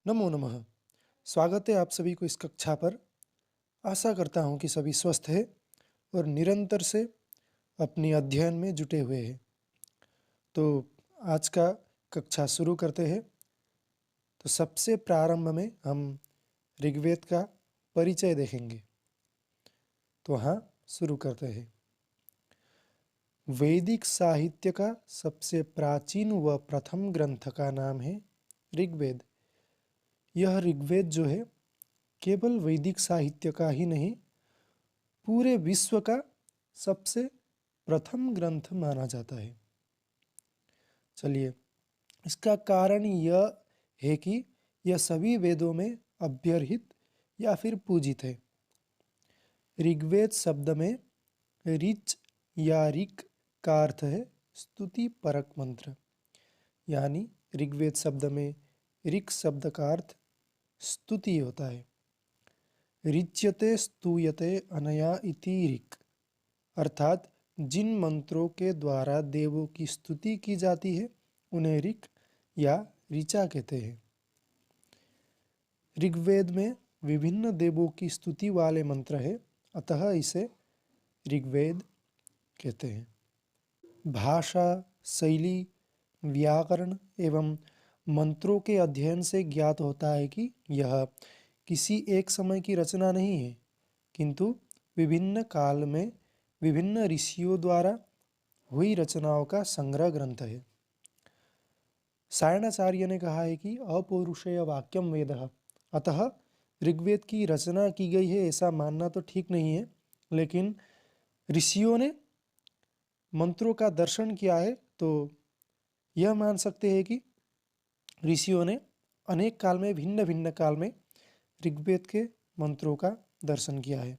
नमो नमः। स्वागत है आप सभी को इस कक्षा पर। आशा करता हूँ कि सभी स्वस्थ हैं और निरंतर से अपनी अध्ययन में जुटे हुए हैं। तो आज का कक्षा शुरू करते हैं। तो सबसे प्रारंभ में हम ऋग्वेद का परिचय देखेंगे। तो हाँ, शुरू करते हैं। वैदिक साहित्य का सबसे प्राचीन व प्रथम ग्रंथ का नाम है ऋग्वेद। यह ऋग्वेद जो है केवल वैदिक साहित्य का ही नहीं, पूरे विश्व का सबसे प्रथम ग्रंथ माना जाता है। चलिए, इसका कारण यह है कि यह सभी वेदों में अभ्यर्हित या फिर पूजित है। ऋग्वेद शब्द में ऋच या ऋक का अर्थ है स्तुति परक मंत्र, यानी ऋग्वेद शब्द में ऋक शब्द का अर्थ स्तुति होता है। ऋच्यते स्तूयते अनया इति ऋक्, अर्थात जिन मंत्रों के द्वारा देवों की स्तुति की जाती है उन्हें ऋक या ऋचा कहते हैं। ऋग्वेद में विभिन्न देवों की स्तुति वाले मंत्र है, अतः इसे ऋग्वेद कहते हैं। भाषा, शैली, व्याकरण एवं मंत्रों के अध्ययन से ज्ञात होता है कि यह किसी एक समय की रचना नहीं है, किंतु विभिन्न काल में विभिन्न ऋषियों द्वारा हुई रचनाओं का संग्रह ग्रंथ है। सायणाचार्य ने कहा है कि अपौरुषेय वाक्यम वेदः, अतः ऋग्वेद की रचना की गई है ऐसा मानना तो ठीक नहीं है, लेकिन ऋषियों ने मंत्रों का दर्शन किया है तो यह मान सकते हैं कि ऋषियों ने अनेक काल में, भिन्न भिन्न काल में ऋग्वेद के मंत्रों का दर्शन किया है।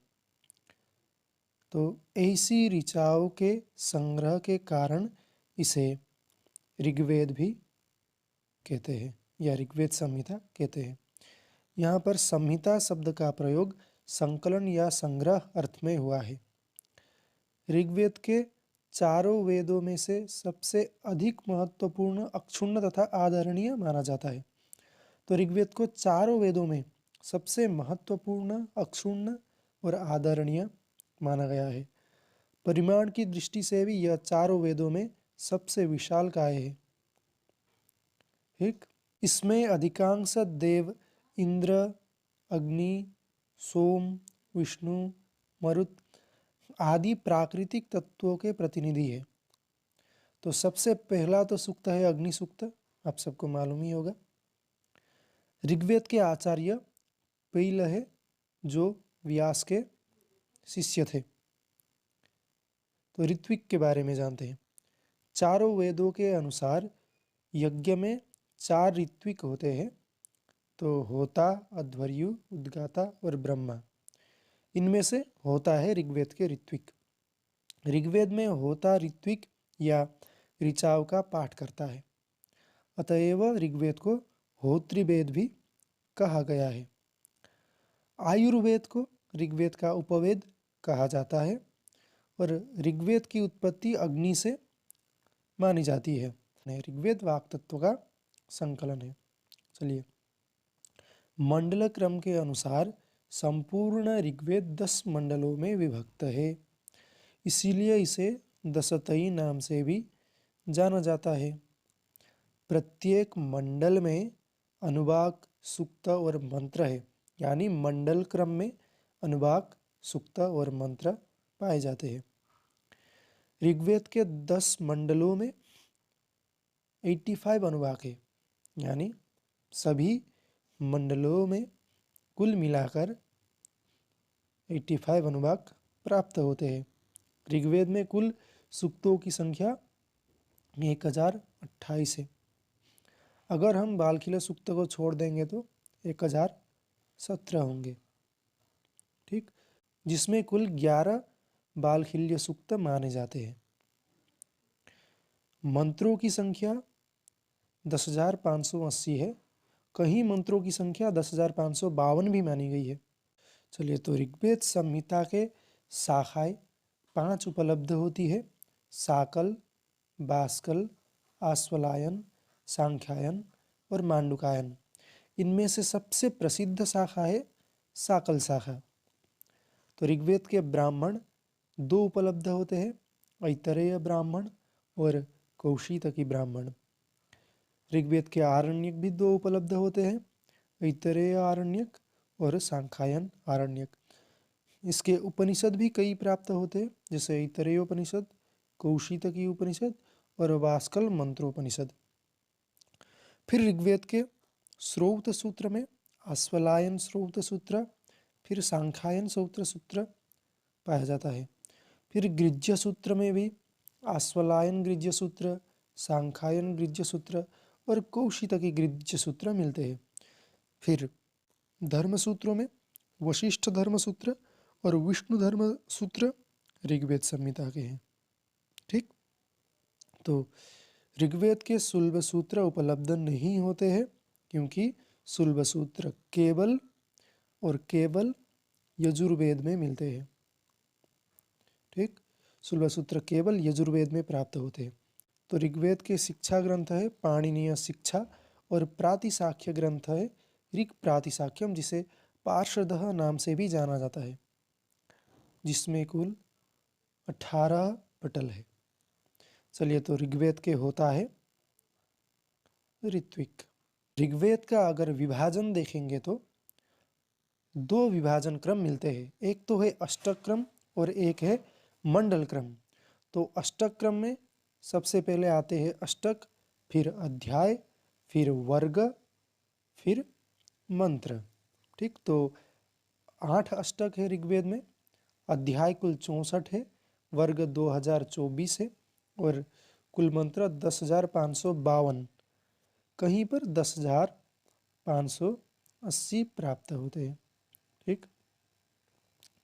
तो ऐसी ऋचाओं के संग्रह के कारण इसे ऋग्वेद भी कहते हैं या ऋग्वेद संहिता कहते हैं। यहाँ पर संहिता शब्द का प्रयोग संकलन या संग्रह अर्थ में हुआ है। ऋग्वेद के चारों वेदों में से सबसे अधिक महत्वपूर्ण, अक्षुण्ण तथा आदरणीय माना जाता है। तो ऋग्वेद को चारों वेदों में सबसे महत्वपूर्ण, अक्षुण्ण और आदरणीय माना गया है। परिमाण की दृष्टि से भी यह चारों वेदों में सबसे विशालकाय है। ठीक, इसमें अधिकांश देव इंद्र, अग्नि, सोम, विष्णु, मरुत आदि प्राकृतिक तत्वों के प्रतिनिधि है। तो सबसे पहला तो सूक्त है अग्नि सूक्त, आप सबको मालूम ही होगा। ऋग्वेद के आचार्य पैल है जो व्यास के शिष्य थे। तो ऋत्विक के बारे में जानते हैं। चारों वेदों के अनुसार यज्ञ में 4 ऋत्विक होते हैं। तो होता, अध्वर्यु, उद्गाता और ब्रह्मा। इनमें से होता है ऋग्वेद के ऋत्विक। ऋग्वेद में होता ऋत्विक या ऋचाव का पाठ करता है, अतएव ऋग्वेद को होतृवेद भी कहा गया है। आयुर्वेद को ऋग्वेद का उपवेद कहा जाता है और ऋग्वेद की उत्पत्ति अग्नि से मानी जाती है। ऋग्वेद वाक तत्व का संकलन है। चलिए, मंडल क्रम के अनुसार संपूर्ण ऋग्वेद 10 मंडलों में विभक्त है, इसीलिए इसे दशतई नाम से भी जाना जाता है। प्रत्येक मंडल में अनुवाक, सूक्त और मंत्र है, यानी मंडल क्रम में अनुवाक, सूक्त और मंत्र पाए जाते हैं। ऋग्वेद के 10 मंडलों में 85 अनुवाक है, यानी सभी मंडलों में कुल मिलाकर 85 अनुवाक प्राप्त होते हैं। ऋग्वेद में कुल सूक्तों की संख्या 1028 है। अगर हम बालखिल सूक्त को छोड़ देंगे तो 1017 होंगे। ठीक, जिसमें कुल 11 बालखिल्य सूक्त माने जाते हैं। मंत्रों की संख्या 10,580 है। कहीं मंत्रों की संख्या 10,552 भी मानी गई है। चलिए, तो ऋग्वेद संहिता के शाखाएं 5 उपलब्ध होती है: साकल, बास्कल, आश्वलायन, सांख्यायन और मांडुकायन। इनमें से सबसे प्रसिद्ध शाखा है साकल शाखा। तो ऋग्वेद के ब्राह्मण दो उपलब्ध होते हैं, ऐतरेय ब्राह्मण और कौशितकी ब्राह्मण। ऋग्वेद के आरण्यक भी दो उपलब्ध होते हैं, ऐतरेय आरण्यक और सांख्यायन आरण्यक। इसके उपनिषद भी कई प्राप्त होते हैं, जैसे ऐतरेय उपनिषद, कौशितकी उपनिषद और वास्कल मंत्रोपनिषद। फिर ऋग्वेद के श्रौत सूत्र में अश्वलायन श्रौत सूत्र, फिर सांख्यायन श्रौत सूत्र पाया जाता है। फिर गृह्य सूत्र में भी अश्वलायन गृह्य सूत्र, सांख्यायन गृह्य सूत्र और कौशितकी गृह्य सूत्र मिलते हैं। फिर धर्म सूत्रों में वशिष्ठ धर्म सूत्र और विष्णु धर्म सूत्र ऋग्वेद संहिता के हैं। ठीक, तो ऋग्वेद के सुलभ सूत्र उपलब्ध नहीं होते हैं, क्योंकि सुलभ सूत्र केवल और केवल यजुर्वेद में मिलते हैं। ठीक, सुलभ सूत्र केवल यजुर्वेद में प्राप्त होते हैं। तो ऋग्वेद के शिक्षा ग्रंथ है पाणिनीय शिक्षा और प्रातिशाख्य ग्रंथ है ऋक् प्रातिशाख्यम, जिसे पार्षदः नाम से भी जाना जाता है, जिसमें कुल 18 पटल है। चलिए, तो ऋग्वेद के होता है ऋत्विक। ऋग्वेद का अगर विभाजन देखेंगे तो दो विभाजन क्रम मिलते हैं, एक तो है अष्टक क्रम और एक है मंडल क्रम। तो अष्टक क्रम में सबसे पहले आते हैं अष्टक, फिर अध्याय, फिर वर्ग, फिर मंत्र। ठीक, तो 8 अष्टक है ऋग्वेद में, अध्याय कुल 64 है, वर्ग 2024 है और कुल मंत्र 10,552, कहीं पर 10,580 प्राप्त होते हैं। ठीक,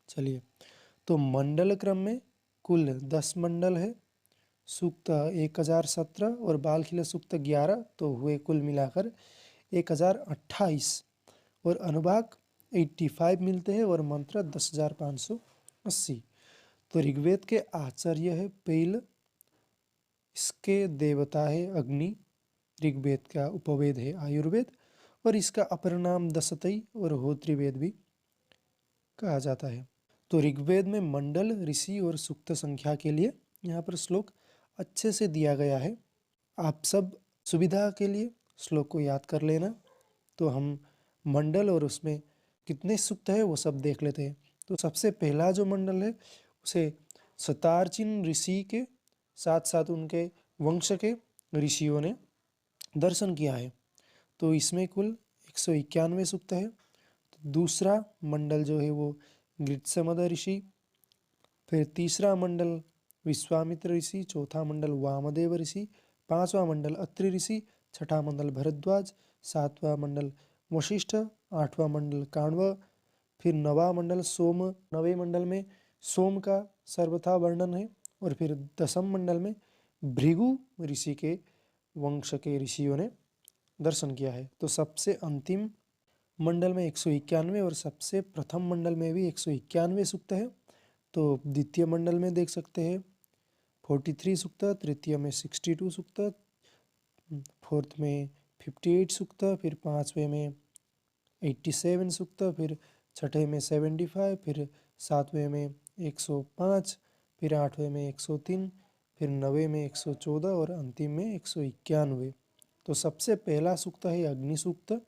चलिए, तो मंडल क्रम में कुल 10 मंडल है, सूक्त 1017 और बालखिल सूक्त 11, तो हुए कुल मिलाकर 1028 और अनुभाग 85 मिलते हैं और मंत्र 10,580। तो ऋग्वेद के आचार्य है पैल, इसके देवता है अग्नि, ऋग्वेद का उपवेद है आयुर्वेद और इसका अपर नाम दशतई और होत्रिवेद भी कहा जाता है। तो ऋग्वेद में मंडल, ऋषि और सूक्त संख्या के लिए यहाँ पर श्लोक अच्छे से दिया गया है। आप सब सुविधा के लिए श्लोक को याद कर लेना। तो हम मंडल और उसमें कितने सूक्त है वो सब देख लेते हैं। तो सबसे पहला जो मंडल है उसे सतार्चिन ऋषि के साथ साथ उनके वंश के ऋषियों ने दर्शन किया है। तो इसमें कुल 191 सूक्त है। तो दूसरा मंडल जो है वो गृत्समद ऋषि, फिर तीसरा मंडल विश्वामित्र ऋषि, चौथा मंडल वामदेव ऋषि, पांचवा मंडल अत्रि ऋषि, छठा मंडल भरद्वाज, सातवां मंडल वशिष्ठ, आठवां मंडल काण्व, फिर नवा मंडल सोम। नवे मंडल में सोम का सर्वथा वर्णन है और फिर दसम मंडल में भृगु ऋषि के वंश के ऋषियों ने दर्शन किया है। तो सबसे अंतिम मंडल में 191 और सबसे प्रथम मंडल में भी 191 सूक्त है। तो द्वितीय मंडल में देख सकते हैं 43 सूक्त, तृतीय में 62 सूक्त, फोर्थ में 58 सूक्त, फिर पाँचवें में 87 सूक्त, फिर छठे में 75, फिर सातवें में 105, फिर आठवें में 103, फिर नवे में 114 और अंतिम में 191। तो सबसे पहला सूक्त है अग्नि सूक्त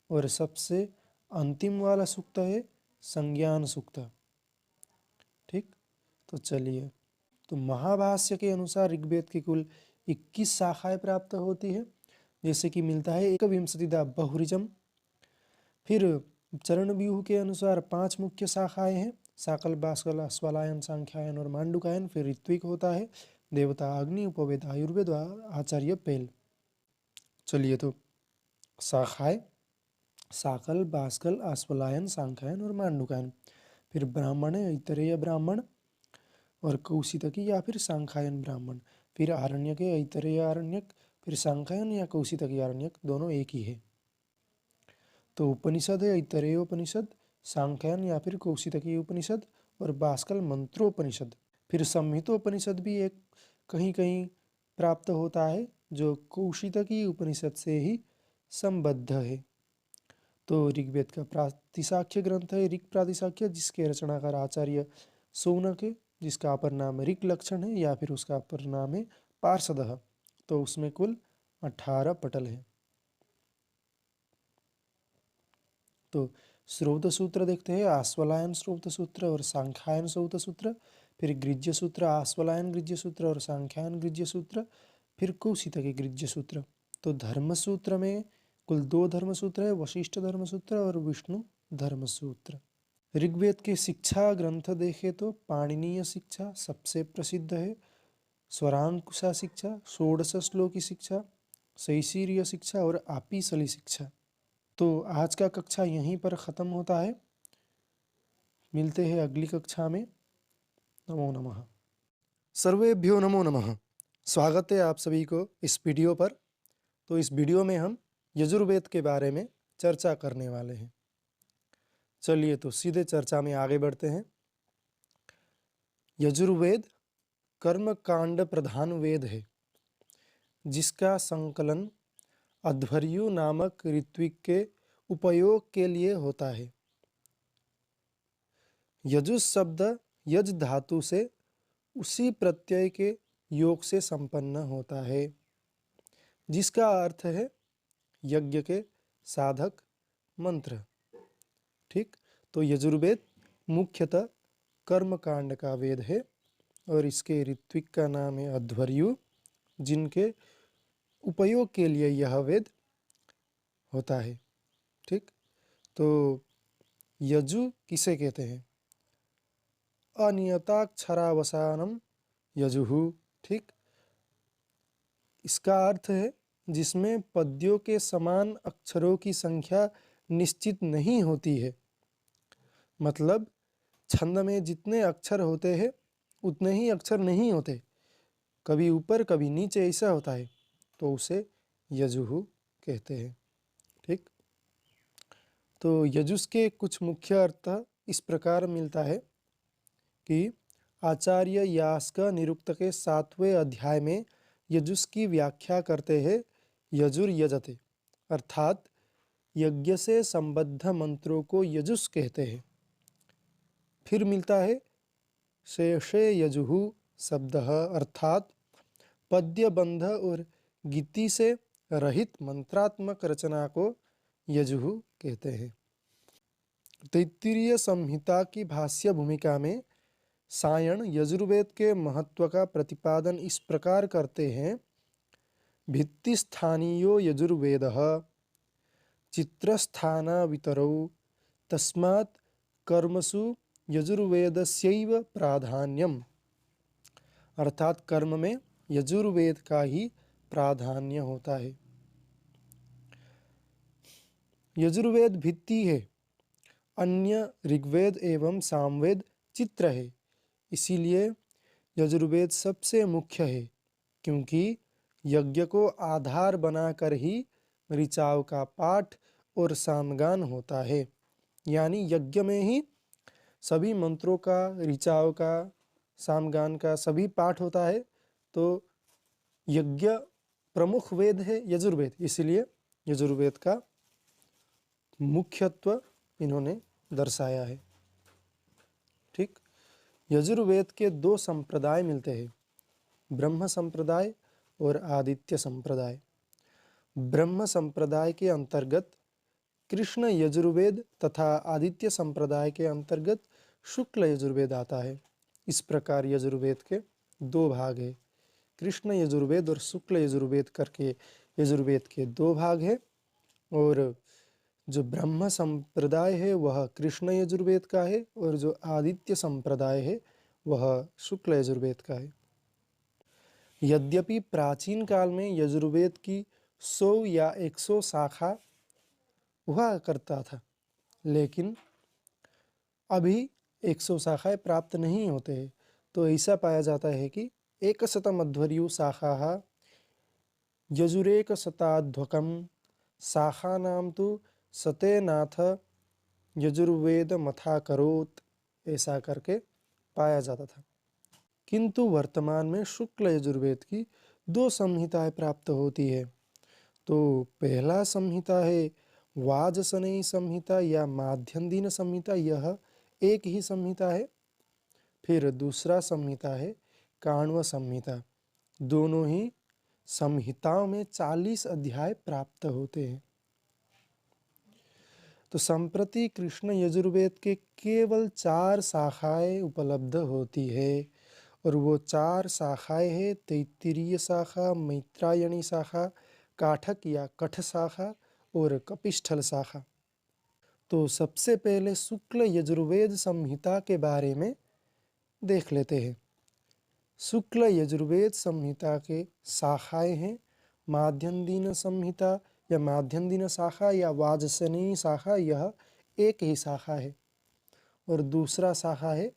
और सबसे अंतिम वाला सूक्त है संज्ञान सूक्त। ठीक, तो चलिए, तो महाभाष्य के अनुसार ऋग्वेद की कुल 21 शाखाएं प्राप्त होती है, जैसे कि मिलता है एकविंशतिदा बहुऋजम। फिर चरण व्यूह के अनुसार 5 मुख्य शाखाएं हैं, साकल, बाष्कल, अश्वलायन, सांख्यायन और मांडुकायन। फिर ऋत्विक होता है, देवता अग्नि, उपवेद आयुर्वेद और आचार्य पैल। चलिए, तो शाखाएं साकल, बाष्कल, अश्वलायन, सांख्यायन और मांडुकायन। फिर ब्राह्मण है ऐतरेय ब्राह्मण और कौशितकी या फिर सांख्यायन ब्राह्मण। फिर आरण्यक है ऐतरेय आरण्यक, फिर सांख्यायन या कौशितकी आरण्यक, दोनों एक ही है। तो उपनिषद है ऐतरेय उपनिषद, सांख्यायन या फिर कौशितकी उपनिषद और बाष्कल मंत्रोपनिषद। फिर संहितोपनिषद भी एक कहीं कहीं प्राप्त होता है, जो कौशितकी उपनिषद से ही संबद्ध है। तो ऋग्वेद का प्रातिशाख्य ग्रंथ है ऋग प्रातिशाख्य, जिसके रचनाकार आचार्य शौनक है, जिसका अपर नाम ऋग लक्षण है या फिर उसका अपर नाम है पार्षदः। तो उसमें कुल 18 पटल है। तो श्रौत सूत्र देखते हैं, आश्वलायन श्रौत सूत्र और सांख्यायन श्रौत सूत्र, फिर गृह्य सूत्र, आश्वलायन गृह्य सूत्र और सांख्यायन गृह्य सूत्र, फिर कौशितकी गृह्य सूत्र। तो धर्म सूत्र में कुल 2 धर्म सूत्र है, वशिष्ठ धर्म सूत्र और विष्णु धर्म सूत्र। ऋग्वेद के शिक्षा ग्रंथ देखें तो पाणिनीय शिक्षा सबसे प्रसिद्ध है, स्वरांकुशा शिक्षा, षोडश श्लोकी शिक्षा, शैशिरीय शिक्षा और आपिसली शिक्षा। तो आज का कक्षा यहीं पर ख़त्म होता है। मिलते हैं अगली कक्षा में। नमो नमः। सर्वेभ्यो नमो नमः। स्वागत है आप सभी को इस वीडियो पर। तो इस वीडियो में हम यजुर्वेद के बारे में चर्चा करने वाले हैं। चलिए तो सीधे चर्चा में आगे बढ़ते हैं। यजुर्वेद कर्मकांड प्रधान वेद है, जिसका संकलन अध्वर्यु नामक ऋत्विक के उपयोग के लिए होता है। यजुस् शब्द यज धातु से उसी प्रत्यय के योग से संपन्न होता है, जिसका अर्थ है यज्ञ के साधक मंत्र। ठीक, तो यजुर्वेद मुख्यतः कर्मकांड का वेद है और इसके ऋत्विक का नाम है अध्वर्यु, जिनके उपयोग के लिए यह वेद होता है। ठीक, तो यजु किसे कहते हैं? अनियताक्षरावसानम यजुहु। ठीक, इसका अर्थ है जिसमें पद्यों के समान अक्षरों की संख्या निश्चित नहीं होती है। मतलब छंद में जितने अक्षर होते हैं उतने ही अक्षर नहीं होते, कभी ऊपर कभी नीचे ऐसा होता है, तो उसे यजुहु कहते हैं। ठीक, तो यजुस के कुछ मुख्य अर्थ इस प्रकार मिलता है कि आचार्य यास्क निरुक्त के 7वें अध्याय में यजुस की व्याख्या करते हैं यजुर यजते, अर्थात यज्ञ से संबद्ध मंत्रों को यजुस कहते हैं। फिर मिलता है शेषे यजुहु शब्द, अर्थात पद्यबंध और गीति से रहित मंत्रात्मक रचना को यजुहु कहते हैं। तैत्तिरीय संहिता की भाष्य भूमिका में सायण यजुर्वेद के महत्व का प्रतिपादन इस प्रकार करते हैं। भित्तिस्थानीयो यजुर्वेदः चित्रस्थानावितरौ तस्मात् कर्मसु यजुर्वेदस्यैव प्राधान्यम, अर्थात कर्म में यजुर्वेद का ही प्राधान्य होता है। यजुर्वेद भित्ति है, अन्य ऋग्वेद एवं सामवेद चित्र है, इसीलिए यजुर्वेद सबसे मुख्य है, क्योंकि यज्ञ को आधार बनाकर ही ऋचाव का पाठ और सामगान होता है। यानी यज्ञ में ही सभी मंत्रों का, ऋचाव का, सामगान का सभी पाठ होता है। तो यज्ञ प्रमुख वेद है यजुर्वेद, इसलिए यजुर्वेद का मुख्यत्व इन्होंने दर्शाया है। ठीक, यजुर्वेद के 2 संप्रदाय मिलते हैं, ब्रह्म संप्रदाय और आदित्य संप्रदाय। ब्रह्म संप्रदाय के अंतर्गत कृष्ण यजुर्वेद तथा आदित्य संप्रदाय के अंतर्गत शुक्ल यजुर्वेद आता है। इस प्रकार यजुर्वेद के 2 भाग हैं, कृष्ण यजुर्वेद और शुक्ल यजुर्वेद करके यजुर्वेद के 2 भाग हैं। और जो ब्रह्म संप्रदाय है वह कृष्ण यजुर्वेद का है और जो आदित्य संप्रदाय है वह शुक्ल यजुर्वेद का है। यद्यपि प्राचीन काल में यजुर्वेद की 100 या 100 शाखा हुआ करता था, लेकिन अभी 100 शाखाएं प्राप्त नहीं होते हैं। तो ऐसा पाया जाता है कि 100 शाखाः यजुरेक शताध्वकम शाखानां तु सतेनाथ यजुर्वेद मथा करोत, ऐसा करके पाया जाता था। किंतु वर्तमान में शुक्ल यजुर्वेद की 2 संहिताएं प्राप्त होती है। तो पहला संहिता है वाजसनेयी संहिता या माध्यन्दिन संहिता, यह एक ही संहिता है। फिर दूसरा संहिता है काण्व संहिता। दोनों ही संहिताओं में 40 अध्याय प्राप्त होते हैं। तो संप्रति कृष्ण यजुर्वेद के केवल 4 शाखाएं उपलब्ध होती है, और वो 4 शाखाएं हैं तैत्तिरीय शाखा, मैत्रायणी शाखा, काठक या कठ शाखा और कपिष्ठल शाखा। तो सबसे पहले शुक्ल यजुर्वेद संहिता के बारे में देख लेते हैं। शुक्ल यजुर्वेद संहिता के शाखाएं हैं माध्यन्दिन संहिता या माध्यन्दिन शाखा या वाजसनेयी शाखा, यह एक ही शाखा है। और दूसरा शाखा है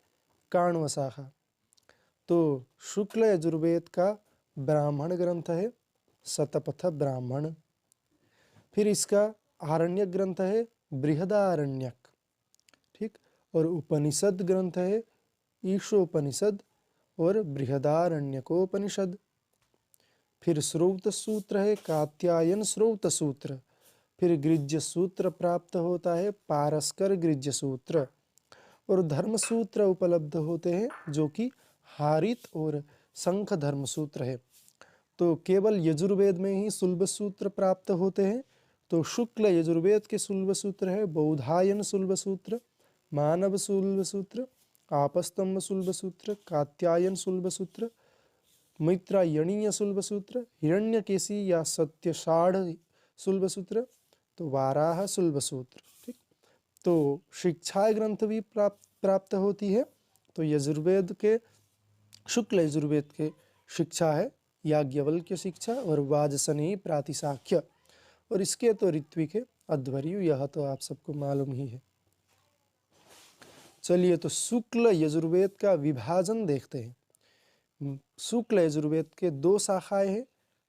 काण्व शाखा। तो शुक्ल यजुर्वेद का ब्राह्मण ग्रंथ है शतपथ ब्राह्मण। फिर इसका आरण्यक ग्रंथ है बृहदारण्यक, ठीक। और उपनिषद ग्रंथ है ईशोपनिषद और बृहदारण्यकोपनिषद। फिर श्रौत सूत्र है कात्यायन श्रौत सूत्र। फिर गृह्य सूत्र प्राप्त होता है पारस्कर गृह्य सूत्र। और धर्म सूत्र उपलब्ध होते हैं जो कि हारित और शंख धर्म सूत्र है। तो केवल यजुर्वेद में ही सुलभ सूत्र प्राप्त होते हैं। तो शुक्ल यजुर्वेद के सुलभ सूत्र है बौधायन सुलभ सूत्र, मानव सुलभ सूत्र, आपस्तम्भ सुलभ सूत्र, कात्यायन सुलभ सूत्र, मैत्रायणीय सुलभ सूत्र, हिरण्यकेशी या सत्यषाढ़ सुलभ सूत्र, तो वाराह सुलभ सूत्र, ठीक। तो शिक्षाएं ग्रंथ भी प्राप्त होती है। तो यजुर्वेद के शुक्ल यजुर्वेद के शिक्षा है याज्ञवल्क्य शिक्षा और वाजसनेयी प्रातिशाख्य। और इसके तो ऋत्विक है अध्वर्यु, यह तो आप सबको मालूम ही है। चलिए तो शुक्ल यजुर्वेद का विभाजन देखते हैं। शुक्ल यजुर्वेद के 2 शाखाएं हैं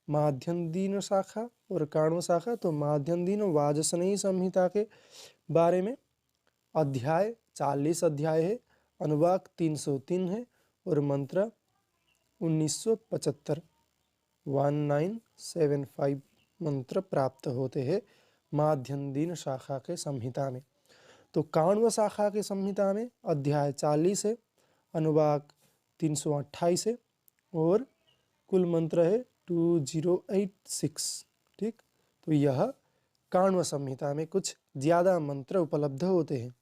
माध्यन्दिन शाखा और काण्व शाखा। तो माध्यन्दिन वाजसनेयी संहिता के बारे में अध्याय 40 अध्याय है, अनुवाक 303 है और मंत्र 1975 1975 मंत्र प्राप्त होते हैं माध्यन्दिन शाखा के संहिता में। तो काण्व शाखा के संहिता में अध्याय 40 है, अनुवाक 328 है और कुल मंत्र है 2086, ठीक। तो यह काण्व संहिता में कुछ ज़्यादा मंत्र उपलब्ध होते हैं।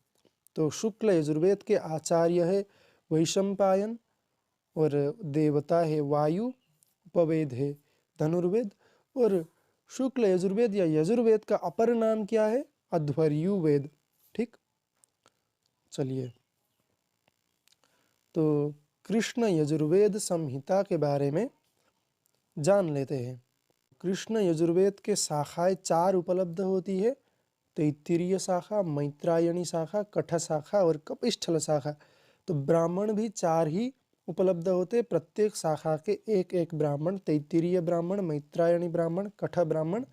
तो शुक्ल यजुर्वेद के आचार्य है वैशंपायन और देवता है वायु, उपवेद है धनुर्वेद। और शुक्ल यजुर्वेद या यजुर्वेद का अपर नाम क्या है? अध्वर्यु वेद, ठीक। चलिए तो कृष्ण यजुर्वेद संहिता के बारे में जान लेते हैं। कृष्ण यजुर्वेद के शाखाएं 4 उपलब्ध होती है तैत्तिरीय शाखा, मैत्रायणी शाखा, कठ शाखा और कपिष्ठल शाखा। तो ब्राह्मण भी 4 ही उपलब्ध होते, प्रत्येक शाखा के एक एक ब्राह्मण, तैत्तिरीय ब्राह्मण, मैत्रायणी ब्राह्मण, कठ ब्राह्मण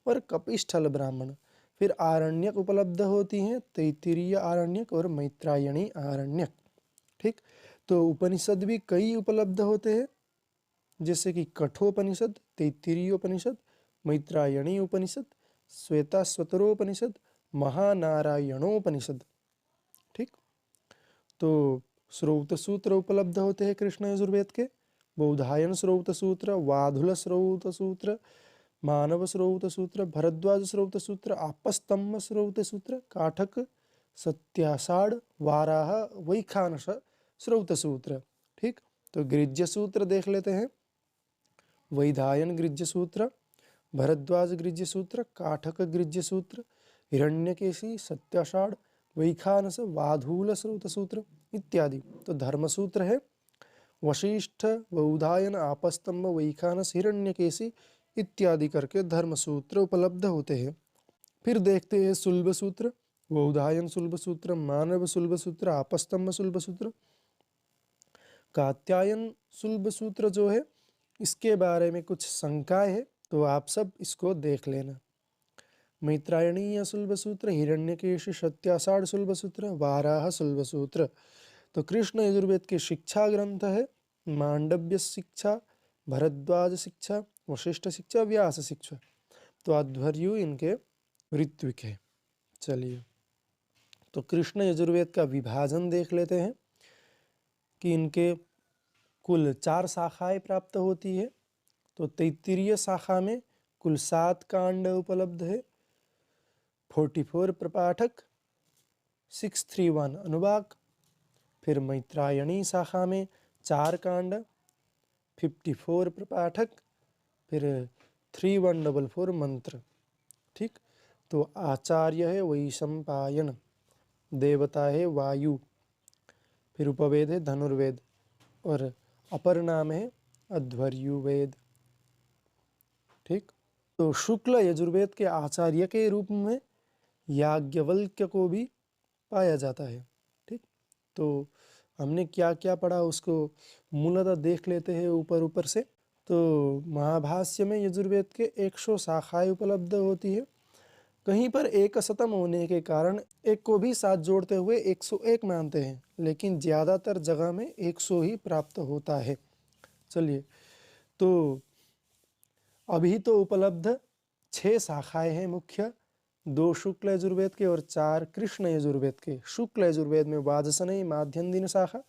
और कपिष्ठल ब्राह्मण। फिर आरण्यक उपलब्ध होती हैं तैत्तिरीय आरण्यक और मैत्रायणी आरण्यक, ठीक। तो उपनिषद भी कई उपलब्ध होते हैं जैसे कि कठोपनिषद, तैत्तिरीय उपनिषद, मैत्रायणी उपनिषद, श्वेताश्वतरोपनिषद, महानारायणोपनिषद, ठीक। तो श्रौत सूत्र उपलब्ध होते हैं कृष्ण यजुर्वेद के बौधायन श्रौत सूत्र, वाधुल श्रौत सूत्र, मानव श्रौत सूत्र, भरद्वाज श्रौत सूत्र, आपस्तम्भ श्रौत सूत्र, काठक, सत्याषाढ़, वाराह, वैखानस श्रौत सूत्र, ठीक। तो गृह्य सूत्र देख लेते हैं। वैधायन गृह्य सूत्र, भरद्वाज गृह्य सूत्र, काठक गृह्य सूत्र, हिरण्यकेशी, सत्याषाढ़, वैखानस, वाधूल श्रौत सूत्र इत्यादि। तो धर्मसूत्र है वशिष्ठ, बौधायन, आपस्तम्भ, वैखानस, हिरण्यकेशी इत्यादि करके धर्मसूत्र उपलब्ध होते हैं। फिर देखते हैं सुलभ सूत्र, बौधायन सुलभ सूत्र, मानव सुलभ सूत्र, आपस्तम्भ सुलभ सूत्र, कात्यायन सुलभ सूत्र जो है इसके बारे में कुछ शंकाएं है, तो आप सब इसको देख लेना। मैत्रायणीय सुलभ सूत्र, हिरण्यकेशी सत्याषाढ़ सुलभ सूत्र, वाराह सुलभ सूत्र। तो कृष्ण यजुर्वेद के शिक्षा ग्रंथ है मांडव्य शिक्षा, भरद्वाज शिक्षा, वशिष्ठ शिक्षा, व्यास शिक्षा। तो अध्वर्यु इनके ऋत्विक है। चलिए, तो कृष्ण यजुर्वेद का विभाजन देख लेते हैं कि इनके कुल 4 शाखाएं प्राप्त होती है। तो तैत्तिरीय शाखा में कुल 7 कांड उपलब्ध है, 44 प्रपाठक, 631 अनुवाक। फिर मैत्रायणी शाखा में 4 कांड, 54 प्रपाठक, फिर 3144 मंत्र। ठीक, तो आचार्य है वैशंपायन, देवता है वायु, फिर उपवेद है धनुर्वेद और अपर नाम है अध्वर्युवेद। ठीक, तो शुक्ल यजुर्वेद के आचार्य के रूप में याज्ञवल्क्य को भी पाया जाता है। ठीक, तो हमने क्या क्या पढ़ा उसको मूलतः देख लेते हैं ऊपर ऊपर से। तो महाभाष्य में यजुर्वेद के 100 शाखाएं उपलब्ध होती है। कहीं पर एक शतम होने के कारण एक को भी साथ जोड़ते हुए 101 मानते हैं, लेकिन ज़्यादातर जगह में 100 ही प्राप्त होता है। चलिए, तो अभी तो उपलब्ध 6 शाखाएं हैं मुख्य, 2 शुक्ल यजुर्वेद के और 4 कृष्ण यजुर्वेद के। शुक्ल यजुर्वेद में वाजसनेयी माध्यन्दिन शाखा,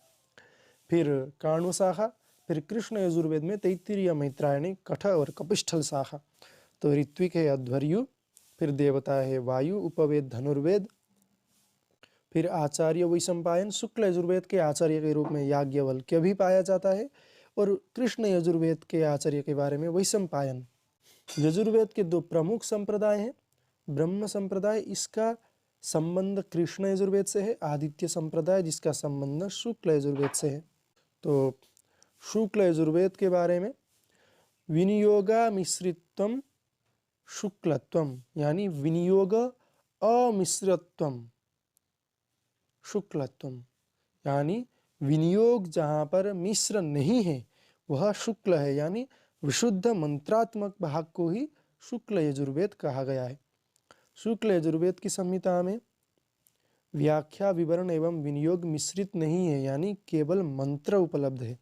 फिर काण्व शाखा, फिर कृष्ण यजुर्वेद में तैत्तिरीय मैत्रायणी कठ और कपिष्ठल शाखा। तो ऋत्विक है अध्वर्यु, फिर देवता है वायु, उपवेद धनुर्वेद, फिर आचार्य वैशंपायन। शुक्ल यजुर्वेद के आचार्य के रूप में याज्ञवल्क्य भी पाया जाता है और कृष्ण यजुर्वेद के आचार्य के बारे में वैशंपायन। यजुर्वेद के 2 प्रमुख संप्रदाय हैं। ब्रह्म संप्रदाय, इसका संबंध कृष्ण यजुर्वेद से है। आदित्य संप्रदाय, जिसका संबंध शुक्ल यजुर्वेद से है। तो शुक्ल यजुर्वेद के बारे में विनियोगा मिश्रित्वम शुक्लत्वम, यानी विनियोग अमिश्रत्वम शुक्लत्वम, यानी विनियोग जहाँ पर मिश्र नहीं है वह शुक्ल है, यानी विशुद्ध मंत्रात्मक भाग को ही शुक्ल यजुर्वेद कहा गया है। शुक्ल यजुर्वेद की संहिता में व्याख्या, विवरण एवं विनियोग मिश्रित नहीं है, यानी केवल मंत्र उपलब्ध है।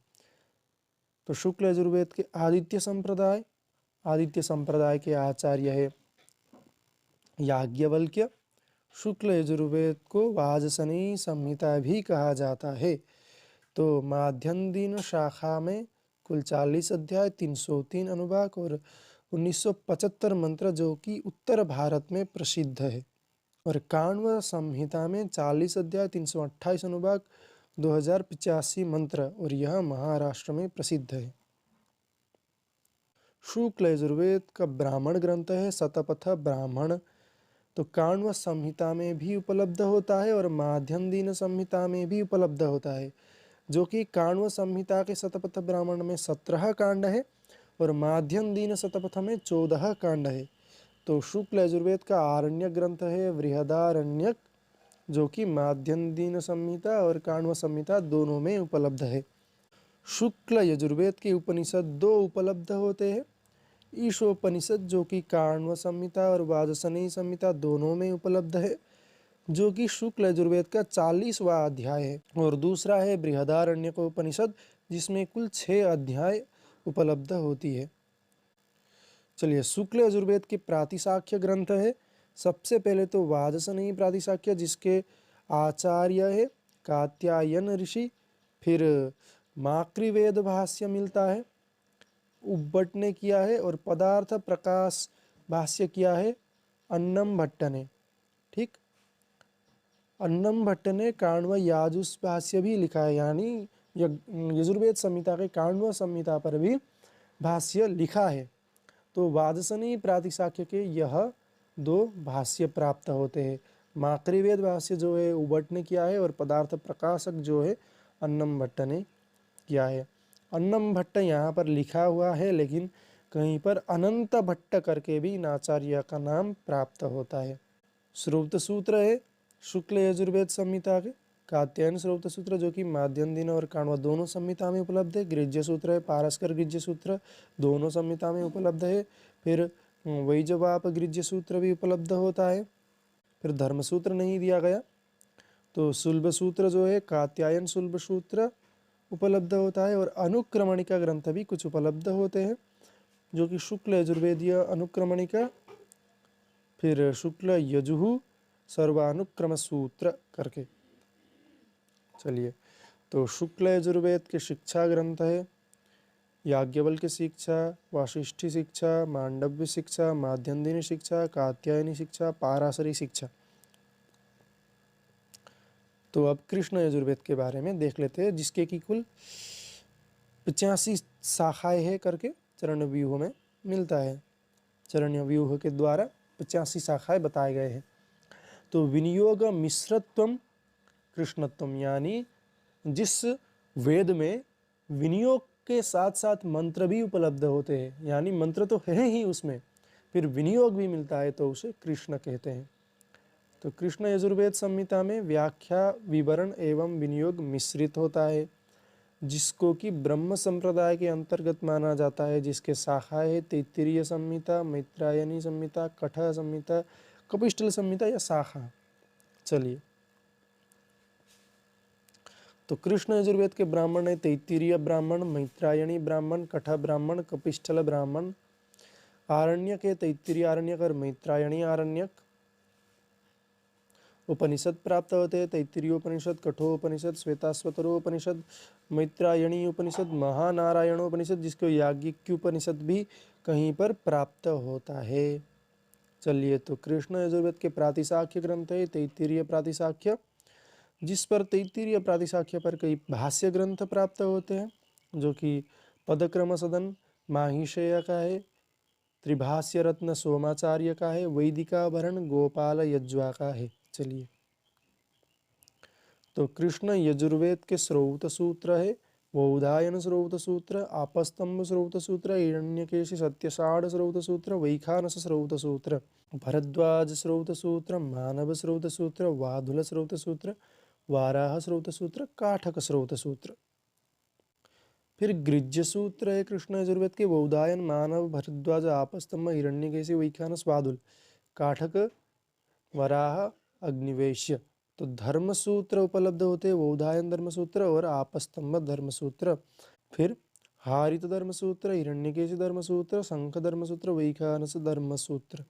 तो शुक्ल यजुर्वेद के आदित्य संप्रदाय के आचार्य है याज्ञवल्क्य। शुक्ल यजुर्वेद को वाजसनेयी संहिता भी कहा जाता है। तो माध्यन्दिन शाखा में कुल 40 अध्याय, 303 अनुवाक और 1975 मंत्र, जो कि उत्तर भारत में प्रसिद्ध है। और काण्व संहिता में 40 अध्याय, 328 अनुवाक, 2085 मंत्र, और यह महाराष्ट्र में प्रसिद्ध है। शुक्ल यजुर्वेद का ब्राह्मण ग्रंथ है शतपथ ब्राह्मण। तो काण्व संहिता में भी उपलब्ध होता है और माध्यन्दिन संहिता में भी उपलब्ध होता है, जो कि काण्व संहिता के शतपथ ब्राह्मण में 17 कांड है और माध्यन्दिन शतपथ में 14 कांड है। तो शुक्ल यजुर्वेद का आरण्यक ग्रंथ है बृहदारण्यक, जो कि माध्यन्दिन संहिता और काण्व संहिता दोनों में उपलब्ध है। शुक्ल यजुर्वेद के उपनिषद 2 उपलब्ध होते हैं। ईशोपनिषद, जो कि काण्व संहिता और वाजसनेयी संहिता दोनों में उपलब्ध है, जो कि शुक्ल यजुर्वेद का 40वां अध्याय है। और दूसरा है बृहदारण्यक उपनिषद, जिसमें कुल 6 अध्याय उपलब्ध होती है। चलिए, शुक्ल यजुर्वेद के प्रातिशाख्य ग्रंथ है। सबसे पहले तो वाजसनेयी प्रातिशाख्य, जिसके आचार्य है कात्यायन ऋषि। फिर माकृवेद भाष्य मिलता है, उब्बट ने किया है, और पदार्थ प्रकाश भाष्य किया है अन्नम भट्ट ने। ठीक, अन्नम भट्ट ने काण्व याजुस भाष्य भी लिखा है, यानी यजुर्वेद संहिता के काण्व संहिता पर भी भाष्य लिखा है। तो वाजसनेयी प्रातिशाख्य के यह 2 भाष्य प्राप्त होते हैं। माकृवेद भाष्य जो है उब्बट ने किया है और पदार्थ प्रकाशक जो है अन्नम भट्ट ने किया है। अन्नम भट्ट यहाँ पर लिखा हुआ है, लेकिन कहीं पर अनंत भट्ट करके भी इन आचार्य का नाम प्राप्त होता है। श्रौत सूत्र है शुक्ल यजुर्वेद संहिता के, कात्यायन श्रौत सूत्र, जो कि माध्यन्दिन और काण्व दोनों संहिता में उपलब्ध है। गृह्य सूत्र है पारस्कर गृह्य सूत्र, दोनों संहिता में उपलब्ध है। फिर वैजवाप गृह्य सूत्र भी उपलब्ध होता है। फिर धर्म सूत्र नहीं दिया गया। तो सुलभ सूत्र जो है कात्यायन सुलभ सूत्र उपलब्ध होता है। और अनुक्रमणिका ग्रंथ भी कुछ उपलब्ध होते हैं, जो कि शुक्ल यजुर्वेदीय अनुक्रमणिका, फिर शुक्ल यजुः, सर्वानुक्रम सूत्र करके। चलिए, तो शुक्ल यजुर्वेद के शिक्षा ग्रंथ है याज्ञवल्क्य शिक्षा, वाशिष्ठी शिक्षा, मांडव्य शिक्षा, माध्यन्दिनी शिक्षा, कात्यायनी शिक्षा, पाराशरी शिक्षा। तो अब कृष्ण यजुर्वेद के बारे में देख लेते हैं, जिसके की कुल 85 शाखाएं है करके चरण व्यूह में मिलता है। चरण व्यूह के द्वारा 85 शाखाएं बताए गए हैं। तो विनियोग मिश्रत्वम कृष्णत्वम, यानी जिस वेद में विनियोग के साथ साथ मंत्र भी उपलब्ध होते हैं, यानी मंत्र तो है ही उसमें, फिर विनियोग भी मिलता है, तो उसे कृष्ण कहते हैं। तो कृष्ण यजुर्वेद संहिता में व्याख्या, विवरण एवं विनियोग मिश्रित होता है, जिसको कि ब्रह्म संप्रदाय के अंतर्गत माना जाता है, जिसके शाखाएं है तैत्तिरीय संहिता, मैत्रायणी संहिता, कठ संहिता, कपिष्टल संहिता या शाखा। चलिए, तो कृष्ण यजुर्वेद के ब्राह्मण है तैत्तिरीय ब्राह्मण, मैत्रायणी ब्राह्मण, कठ ब्राह्मण, कपिष्टल ब्राह्मण। आरण्यक है तैत्तिरीय आरण्यक और मैत्रायणी आरण्यक। उपनिषद प्राप्त होते हैं तैत्तिरीय उपनिषद, कठोपनिषद, श्वेताश्वतरोपनिषद, मैत्रायणी उपनिषद, महानारायणोपनिषद, जिसको याज्ञिकोपनिषद भी कहीं पर प्राप्त होता है। चलिए, तो कृष्ण यजुर्वेद के प्रातिशाख्य ग्रंथ है तैत्तिरीय प्रातिशाख्य, जिस पर तैत्तिरीय प्रातिशाख्य पर कई भाष्य ग्रंथ प्राप्त होते हैं, जो कि पदक्रम सदन माहिषेय का है, त्रिभाष्य रत्न सोमाचार्य का है, वैदिकाभरण गोपाल यज्वा का है। चलिए, तो कृष्ण यजुर्वेद के श्रौत सूत्र है वौधायन श्रौत सूत्र, आपस्तंभ श्रौत सूत्र, हिरण्यकेशि सत्यसाढ़ श्रौत सूत्र, वैखानस श्रौत सूत्र, भरद्वाज श्रौत सूत्र, मानव श्रौत सूत्र, वाधुल श्रौत सूत्र, वाराह श्रौत सूत्र, काठक श्रौत सूत्र। फिर गृज्य सूत्र है कृष्ण यजुर्वेद के वौधायन, मानव, भरद्वाज, आपस्तंभ, हिरण्यकेशि, वैखानस, वाधुल, काठक, वराह, अग्निवेश्य। तो धर्म सूत्र उपलब्ध होते हैं वौधायन धर्म सूत्र और आपस्तंभ धर्म सूत्र। फिर हारित धर्म सूत्र, हिरण्यकेशि धर्म सूत्र, शंख धर्म सूत्र, वैखानस धर्म सूत्र।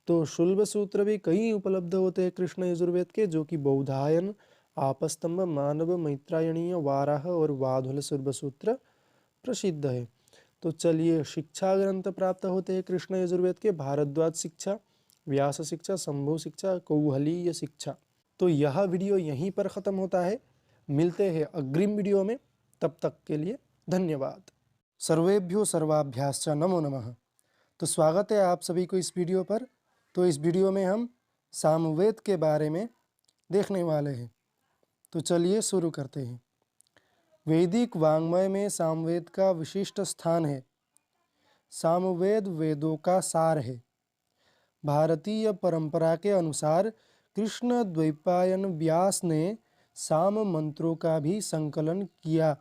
तो शुल्ब सूत्र भी कई उपलब्ध होते हैं कृष्ण यजुर्वेद के, जो कि बौधायन, आपस्तंभ, मानव, मैत्रायणीय, वाराह और वाधुल शुल्ब सूत्र प्रसिद्ध है। तो चलिए, शिक्षा ग्रंथ प्राप्त होते हैं कृष्ण यजुर्वेद के भारद्वाज शिक्षा, व्यास शिक्षा, शंभु शिक्षा, कौहलीय शिक्षा। तो यह वीडियो यहीं पर ख़त्म होता है। मिलते हैं अग्रिम वीडियो में, तब तक के लिए धन्यवाद। सर्वेभ्यो सर्वाभ्याश्च नमो नमः। तो स्वागत है आप सभी को इस वीडियो पर। तो इस वीडियो में हम सामवेद के बारे में देखने वाले हैं। तो चलिए शुरू करते हैं। वैदिक वाङ्मय में सामवेद का विशिष्ट स्थान है। सामवेद वेदों का सार है। भारतीय परंपरा के अनुसार कृष्ण द्वैपायन व्यास ने साम मंत्रों का भी संकलन किया,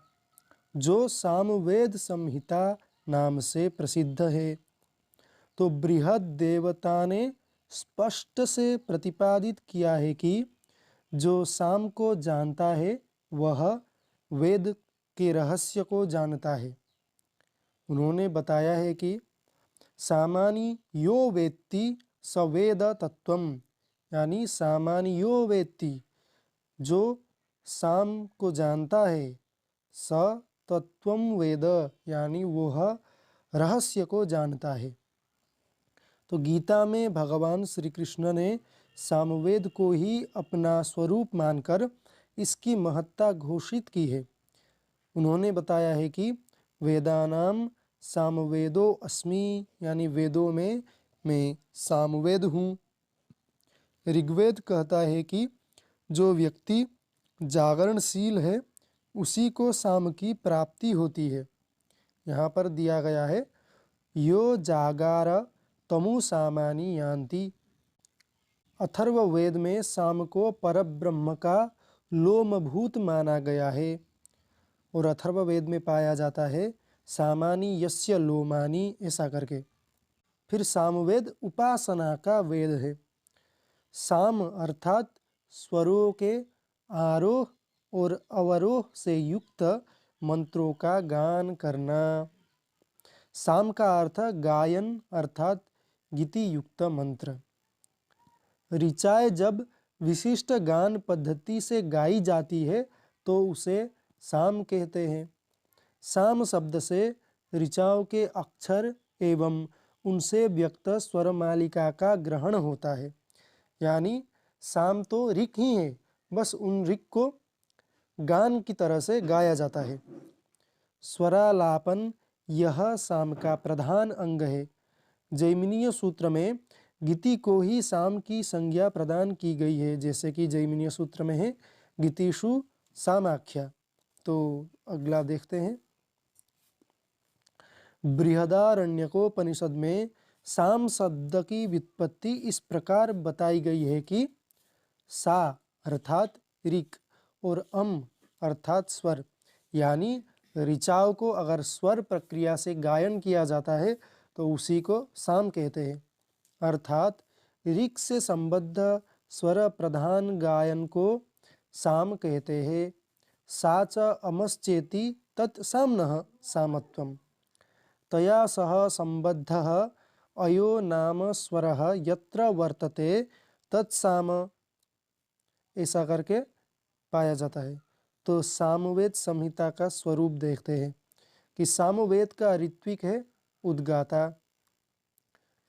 जो सामवेद संहिता नाम से प्रसिद्ध है। तो बृहद देवता ने स्पष्ट से प्रतिपादित किया है कि जो साम को जानता है वह वेद के रहस्य को जानता है। उन्होंने बताया है कि सामानी यो वेत्ति स वेद तत्वम, यानी सामानी यो वेत्ति, जो साम को जानता है, स तत्वम वेद, यानी वह रहस्य को जानता है। तो गीता में भगवान श्री कृष्ण ने सामवेद को ही अपना स्वरूप मानकर इसकी महत्ता घोषित की है। उन्होंने बताया है कि वेदानाम सामवेदो अस्मि, यानी वेदों में मैं सामवेद हूँ। ऋग्वेद कहता है कि जो व्यक्ति जागरणशील है उसी को साम की प्राप्ति होती है। यहाँ पर दिया गया है यो जागार तमु सामानी यान्ति। अथर्ववेद में साम को परब्रह्म का लोमभूत माना गया है और अथर्ववेद में पाया जाता है सामानी यस्य लोमानी, ऐसा करके। फिर सामवेद उपासना का वेद है। साम अर्थात स्वरों के आरोह और अवरोह से युक्त मंत्रों का गान करना। साम का अर्थ गायन अर्थात गीति युक्त मंत्र। ऋचाएँ जब विशिष्ट गान पद्धति से गाई जाती है तो उसे साम कहते हैं। साम शब्द से ऋचाओं के अक्षर एवं उनसे व्यक्त स्वर मालिका का ग्रहण होता है। यानी साम तो ऋक ही है, बस उन ऋक को गान की तरह से गाया जाता है। स्वरालापन यह साम का प्रधान अंग है। जैमिनीय सूत्र में गीति को ही साम की संज्ञा प्रदान की गई है, जैसे कि जैमिनीय सूत्र में है गीतिषु सामाख्या। तो अगला देखते हैं। बृहदारण्यकोपनिषद में साम शब्द की व्युत्पत्ति इस प्रकार बताई गई है कि सा अर्थात ऋक और अर्थात स्वर, यानी ऋचाओं को अगर स्वर प्रक्रिया से गायन किया जाता है तो उसी को साम कहते हैं। अर्थात ऋक से संबद्ध स्वर प्रधान गायन को साम कहते हैं। सा च अमश्चेति तत् साम्नः सामत्वम्। तया सह संबद्धः अयो नाम स्वरः यत्र वर्तते तत्साम, ऐसा करके पाया जाता है। तो सामवेद संहिता का स्वरूप देखते हैं कि सामवेद का ऋत्विक है उद्गाता,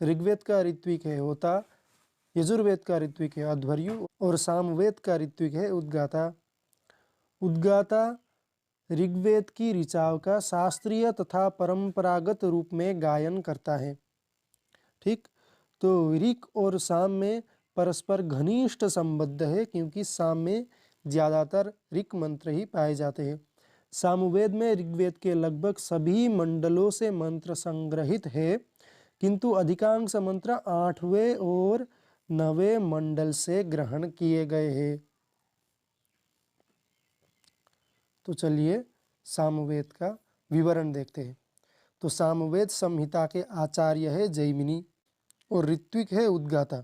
ऋग्वेद का ऋत्विक है होता, यजुर्वेद का ऋत्विक है अध्वर्यु और सामवेद का ऋत्विक है उद्गाता। उद्गाता ऋग्वेद की ऋचाओं का शास्त्रीय तथा परंपरागत रूप में गायन करता है। ठीक, तो ऋक और साम में परस्पर घनिष्ठ संबंध है, क्योंकि साम में ज़्यादातर ऋक मंत्र ही पाए जाते हैं। सामवेद में ऋग्वेद के लगभग सभी मंडलों से मंत्र संग्रहित है, किंतु अधिकांश मंत्र 8वें और 9वें मंडल से ग्रहण किए गए हैं। तो चलिए सामवेद का विवरण देखते हैं। तो सामवेद संहिता के आचार्य है जैमिनी और ऋत्विक है उद्गाता।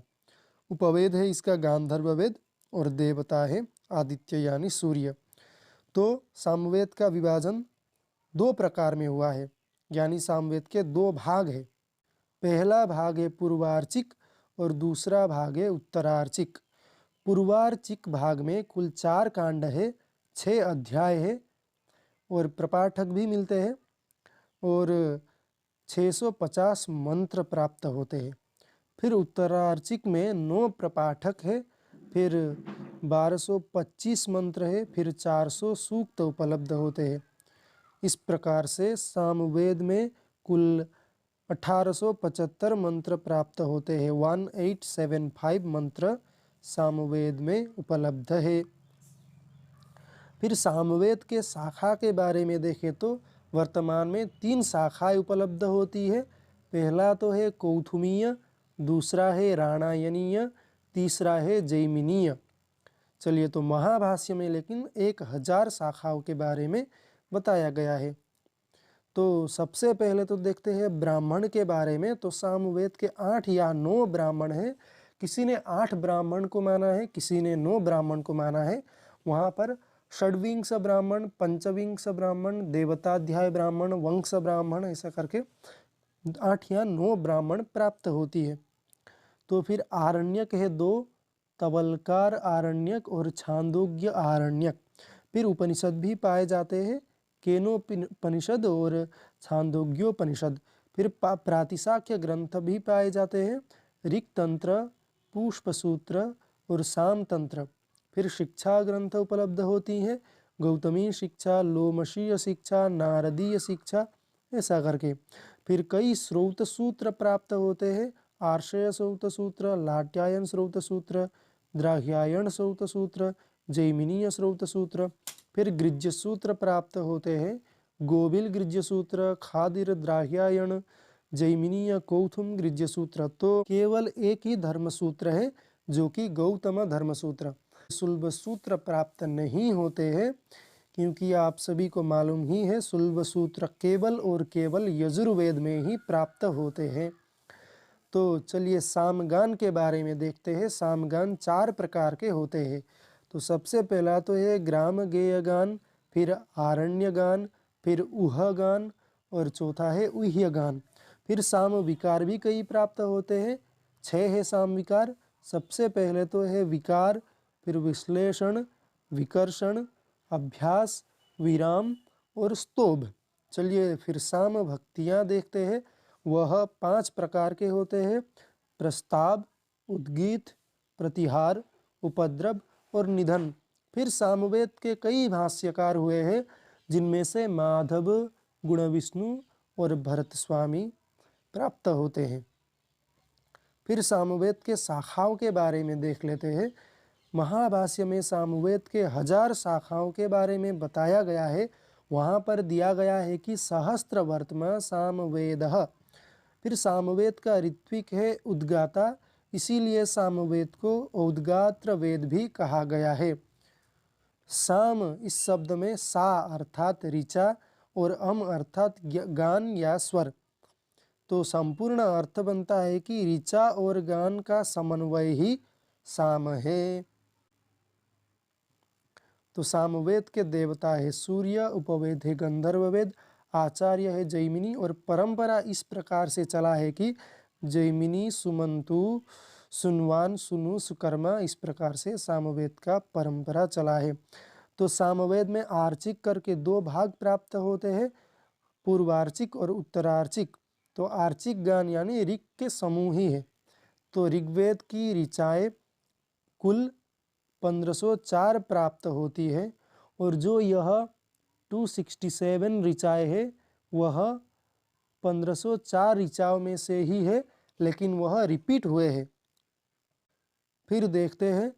उपवेद है इसका गांधर्व वेद और देवता है आदित्य यानी सूर्य। तो सामवेद का विभाजन 2 प्रकार में हुआ है, यानी सामवेद के 2 भाग है। पहला भाग है पूर्वार्चिक और दूसरा भाग है उत्तरार्चिक। पूर्वार्चिक भाग में कुल 4 कांड है, 6 अध्याय है और प्रपाठक भी मिलते हैं और 650 मंत्र प्राप्त होते हैं। फिर उत्तरार्चिक में 9 प्रपाठक है, फिर 1225 मंत्र है, फिर 400 सूक्त उपलब्ध होते हैं। इस प्रकार से सामवेद में कुल 1875 मंत्र प्राप्त होते हैं। 1875 मंत्र सामवेद में उपलब्ध है। फिर सामवेद के शाखा के बारे में देखें तो वर्तमान में 3 शाखाएं उपलब्ध होती है। पहला तो है कौथुमीय, दूसरा है राणायनीय, तीसरा है जैमिनीय। चलिए, तो महाभाष्य में लेकिन 1000 शाखाओं के बारे में बताया गया है। तो सबसे पहले तो देखते हैं ब्राह्मण के बारे में। तो सामवेद के 8 या 9 ब्राह्मण हैं। किसी ने 8 ब्राह्मण को माना है, किसी ने 9 ब्राह्मण को माना है। वहाँ पर षड्विंश ब्राह्मण, पंचविंश ब्राह्मण, देवताध्याय ब्राह्मण, वंश ब्राह्मण, ऐसा करके 8 या 9 ब्राह्मण प्राप्त होती है। तो फिर आरण्यक है 2, तवलकार आरण्यक और छांदोग्य आरण्यक। फिर उपनिषद भी पाए जाते हैं, केनोपनिषद और छांदोग्योपनिषद। फिर प्रातिशाख्य ग्रंथ भी पाए जाते हैं, ऋक् तंत्र, पुष्पसूत्र और साम तंत्र। फिर शिक्षा ग्रंथ उपलब्ध होती हैं, गौतमी शिक्षा, लोमशीय शिक्षा, नारदीय शिक्षा, ऐसा करके। फिर कई श्रौत सूत्र प्राप्त होते हैं, आर्षय श्रौत सूत्र, लाट्यायन श्रौत सूत्र, द्राह्यायन श्रौत सूत्र, जैमिनीय श्रौत सूत्र। फिर गृह्य सूत्र प्राप्त होते हैं, गोबिल गृह्य सूत्र, खादिर द्राह्यायन, जैमिनीय कौथुम गृह्य सूत्र। तो केवल एक ही धर्म सूत्र है जो कि गौतम धर्म सूत्र। सुलभ सूत्र प्राप्त नहीं होते हैं, क्योंकि आप सभी को मालूम ही है सुलभ सूत्र केवल और केवल यजुर्वेद में ही प्राप्त होते हैं। तो चलिए सामगान के बारे में देखते हैं। सामगान 4 प्रकार के होते हैं। तो सबसे पहला तो है ग्राम गेय गान, फिर आरण्य गान, फिर ऊह गान और चौथा है ऊह्य गान। फिर साम विकार भी कई प्राप्त होते हैं, 6 है साम विकार। सबसे पहले तो है विकार, फिर विश्लेषण, विकर्षण, अभ्यास, विराम और स्तोभ। चलिए फिर साम भक्तियाँ देखते हैं। वह 5 प्रकार के होते हैं: प्रस्ताव, उद्गीत, प्रतिहार, उपद्रव और निधन। फिर सामवेद के कई भाष्यकार हुए हैं, जिनमें से माधव, गुणविष्णु और भरत स्वामी प्राप्त होते हैं। फिर सामवेद के शाखाओं के बारे में देख लेते हैं। महाभाष्य में सामवेद के 1000 शाखाओं के बारे में बताया गया है। वहाँ पर दिया गया है कि सहस्त्र वर्तमा सामवेदः। फिर सामवेद का ऋत्विक है उद्गाता, इसीलिए सामवेद को उद्गात्र वेद भी कहा गया है। साम इस शब्द में सा अर्थात ऋचा और अम अर्थात गान या स्वर, तो संपूर्ण अर्थ बनता है कि ऋचा और गान का समन्वय ही साम है। तो सामवेद के देवता है सूर्य, उपवेद है गंधर्व वेद, आचार्य है जैमिनी और परंपरा इस प्रकार से चला है कि जैमिनी, सुमंतु, सुनवान, सुनु, सुकर्मा, इस प्रकार से सामवेद का परंपरा चला है। तो सामवेद में आर्चिक करके 2 भाग प्राप्त होते हैं, पूर्वार्चिक और उत्तरार्चिक। तो आर्चिक गान यानी ऋग के समूह ही है। तो ऋग्वेद की ऋचाएँ कुल 1504 प्राप्त होती है और जो यह 267 ऋचाएँ है वह 1504 ऋचाओं में से ही है, लेकिन वह रिपीट हुए हैं। फिर देखते हैं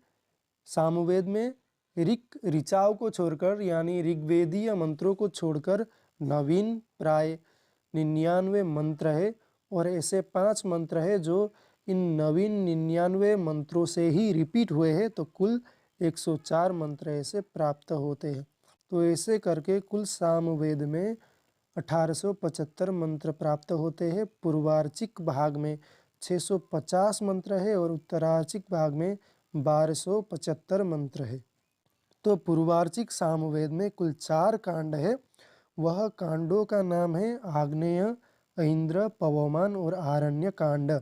सामवेद में ऋक ऋचाओं को छोड़कर यानी ऋग्वेदीय मंत्रों को छोड़कर नवीन प्राय 99 मंत्र है और ऐसे 5 मंत्र है जो इन नवीन 99 मंत्रों से ही रिपीट हुए हैं। तो कुल 104 मंत्र ऐसे प्राप्त होते हैं। तो ऐसे करके कुल सामवेद में 1875 मंत्र प्राप्त होते हैं। पूर्वार्चिक भाग में 650 मंत्र है और उत्तरार्चिक भाग में 1275 मंत्र है। तो पूर्वार्चिक सामवेद में कुल 4 कांड है। वह कांडों का नाम है आग्नेय, ऐन्द्र, पवमान और आरण्य कांड।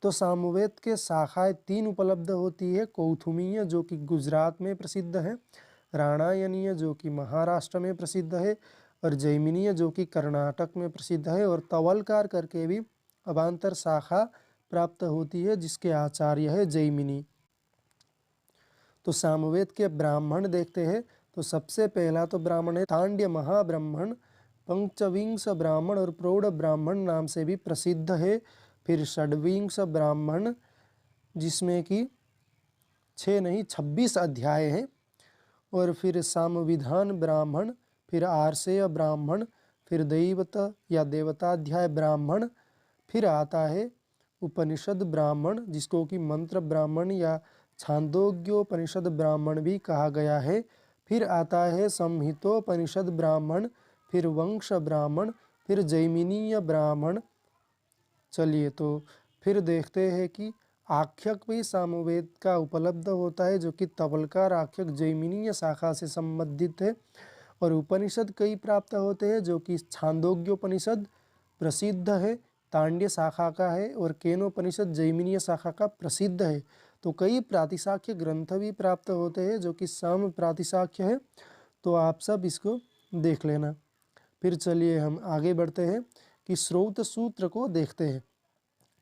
तो सामवेद के शाखाएं 3 उपलब्ध होती है: कौथुमीय जो कि गुजरात में प्रसिद्ध है, राणायनीय जो कि महाराष्ट्र में प्रसिद्ध है और जैमिनीय जो कि कर्नाटक में प्रसिद्ध है। और तवलकार करके भी अवान्तर शाखा प्राप्त होती है जिसके आचार्य है जैमिनी। तो सामवेद के ब्राह्मण देखते हैं। तो सबसे पहला तो ब्राह्मण है तांड्य महाब्राह्मण, पंचविंश ब्राह्मण और प्रौढ़ ब्राह्मण नाम से भी प्रसिद्ध है। फिर षड्विंश ब्राह्मण जिसमें कि 6 नहीं 26 अध्याय हैं। और फिर सामविधान ब्राह्मण, फिर आर्षेय ब्राह्मण, फिर दैवत या देवताध्याय ब्राह्मण, फिर आता है उपनिषद ब्राह्मण जिसको कि मंत्र ब्राह्मण या छांदोग्योपनिषद ब्राह्मण भी कहा गया है। फिर आता है संहितोपनिषद ब्राह्मण, फिर वंश ब्राह्मण, फिर जैमिनीय ब्राह्मण। चलिए तो फिर देखते हैं कि आख्यक भी सामवेद का उपलब्ध होता है जो कि तवलकार आख्यक जैमिनीय शाखा से संबंधित है। और उपनिषद कई प्राप्त होते हैं जो कि छांदोग्योपनिषद प्रसिद्ध है, तांड्य शाखा का है, और केनोपनिषद जैमिनीय शाखा का प्रसिद्ध है। तो कई प्रातिशाख्य ग्रंथ भी प्राप्त होते हैं जो कि साम प्रातिशाख्य है। तो आप सब इसको देख लेना। फिर चलिए हम आगे बढ़ते हैं कि श्रौत सूत्र को देखते हैं।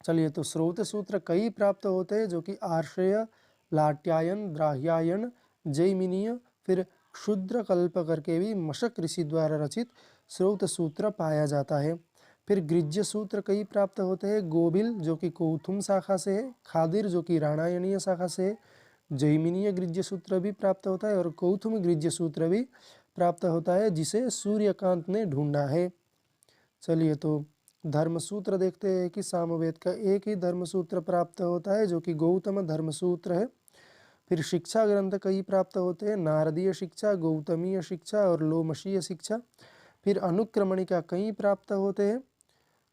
चलिए तो श्रौत सूत्र कई प्राप्त होते हैं जो कि आर्षेय, लाट्यायन, द्राह्यायन, जैमिनीय, फिर क्षुद्र कल्प करके भी मशक ऋषि द्वारा रचित श्रौत सूत्र पाया जाता है। फिर गृज्य सूत्र कई प्राप्त होते हैं। गोबिल जो कि कौथुम शाखा से है, खादिर जो कि राणायनीय शाखा से है, जैमिनीय गृज्य सूत्र भी प्राप्त होता है और कौथुम गृज्य सूत्र भी प्राप्त होता है जिसे सूर्यकांत ने ढूंढा है। चलिए तो धर्मसूत्र देखते हैं कि सामवेद का एक ही धर्मसूत्र प्राप्त होता है जो कि गौतम धर्मसूत्र है। फिर शिक्षा ग्रंथ कई प्राप्त होते हैं: नारदीय शिक्षा, गौतमीय शिक्षा और लोमशीय शिक्षा। फिर अनुक्रमणिका कई प्राप्त होते हैं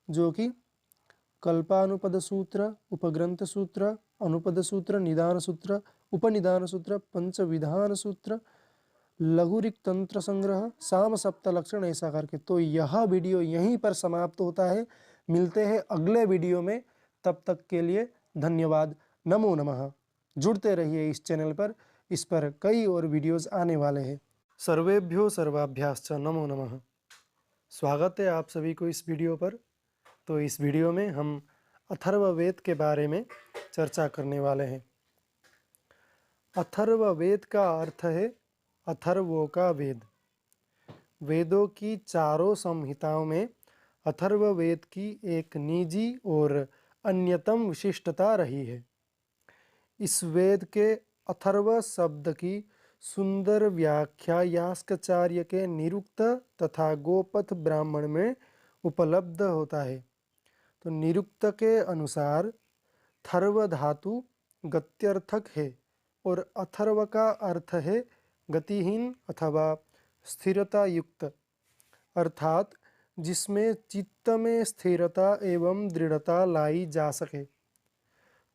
जो कि कल्पानुपद सूत्र, उपग्रंथ सूत्र, अनुपद सूत्र, निदान सूत्र, उपनिदान सूत्र, पंचविधान सूत्र, लघुरिक तंत्र संग्रह, साम सप्तलक्षण, ऐसा करके। तो यह वीडियो यहीं पर समाप्त होता है। मिलते हैं अगले वीडियो में, तब तक के लिए धन्यवाद। नमो नमः। जुड़ते रहिए इस चैनल पर, इस पर कई और वीडियोस आने वाले हैं। सर्वेभ्यो सर्वाभ्याश्च नमो नमः। स्वागत है आप सभी को इस वीडियो पर। तो इस वीडियो में हम अथर्ववेद के बारे में चर्चा करने वाले हैं। अथर्ववेद का अर्थ है अथर्वों का वेद। वेदों की चारों संहिताओं में अथर्ववेद की एक निजी और अन्यतम विशिष्टता रही है। इस वेद के अथर्व शब्द की सुंदर व्याख्या यास्काचार्य के निरुक्त तथा गोपथ ब्राह्मण में उपलब्ध होता है। तो निरुक्त के अनुसार थर्व धातु गत्यर्थक है और अथर्व का अर्थ है गतिहीन अथवा स्थिरता युक्त, अर्थात जिसमें चित्त में स्थिरता एवं दृढ़ता लाई जा सके।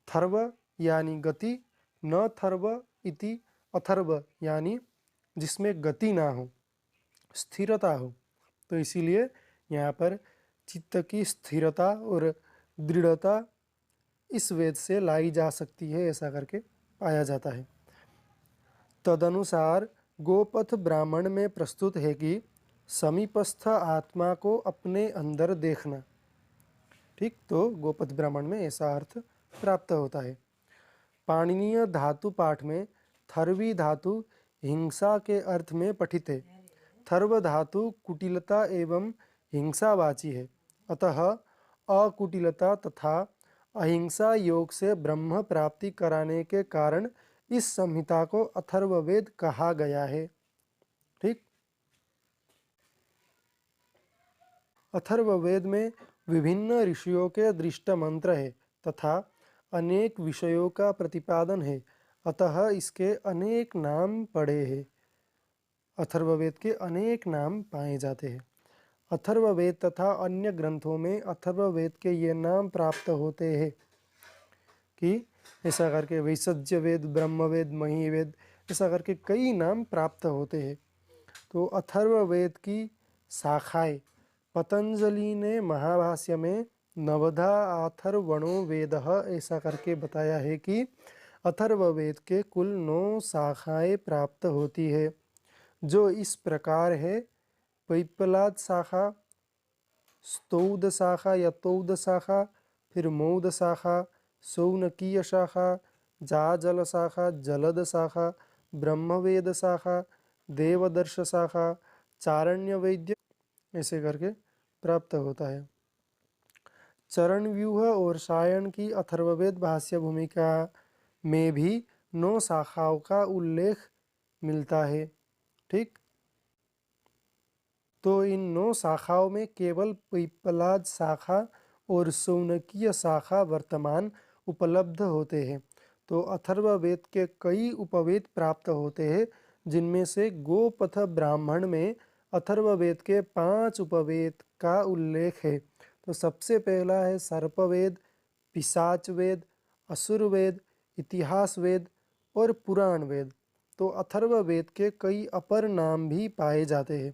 थर्व यानी गति, न थर्व इति अथर्व यानी जिसमें गति ना हो, स्थिरता हो। तो इसीलिए यहाँ पर चित्त की स्थिरता और दृढ़ता इस वेद से लाई जा सकती है, ऐसा करके पाया जाता है। तदनुसार गोपथ ब्राह्मण में प्रस्तुत है कि समीपस्थ आत्मा को अपने अंदर देखना। ठीक, तो गोपथ ब्राह्मण में ऐसा अर्थ प्राप्त होता है। पाणिनीय धातु पाठ में थर्वी धातु हिंसा के अर्थ में पठित है। थर्व धातु कुटिलता एवं हिंसावाची है, अतः अकुटिलता तथा अहिंसा योग से ब्रह्म प्राप्ति कराने के कारण इस संहिता को अथर्ववेद कहा गया है। ठीक, अथर्ववेद में विभिन्न ऋषियों के दृष्ट मंत्र है तथा अनेक विषयों का प्रतिपादन है, अतः इसके अनेक नाम पड़े हैं। अथर्ववेद के अनेक नाम पाए जाते हैं। अथर्ववेद तथा अन्य ग्रंथों में अथर्ववेद के ये नाम प्राप्त होते हैं कि ऐसा करके वैसज्य वेद, ब्रह्मवेद, महीवेद, ऐसा करके कई नाम प्राप्त होते हैं। तो अथर्ववेद की शाखाएं पतंजलि ने महाभाष्य में नवधा अथर्वणो वेदः ऐसा करके बताया है कि अथर्ववेद के कुल 9 शाखाएं प्राप्त होती है, जो इस प्रकार है। पैप्पलाद शाखा, स्तौद शाखा या तौद शाखा, फिर मौद शाखा, शौनकीय शाखा, जाजल शाखा, जलद शाखा, ब्रह्मवेद शाखा, देवदर्श शाखा, चारण्य वैद्य, ऐसे करके प्राप्त होता है। चरण व्यूह और सायण की अथर्ववेद भाष्य भूमिका में भी 9 शाखाओं का उल्लेख मिलता है। ठीक, तो इन 9 शाखाओं में केवल पिप्पलाद शाखा और शौनकीय शाखा वर्तमान उपलब्ध होते हैं। तो अथर्ववेद के कई उपवेद प्राप्त होते हैं, जिनमें से गोपथ ब्राह्मण में अथर्ववेद के 5 उपवेद का उल्लेख है। तो सबसे पहला है सर्पवेद, पिशाच वेद, असुरवेद, इतिहास वेद और पुराण वेद। तो अथर्ववेद के कई अपर नाम भी पाए जाते हैं।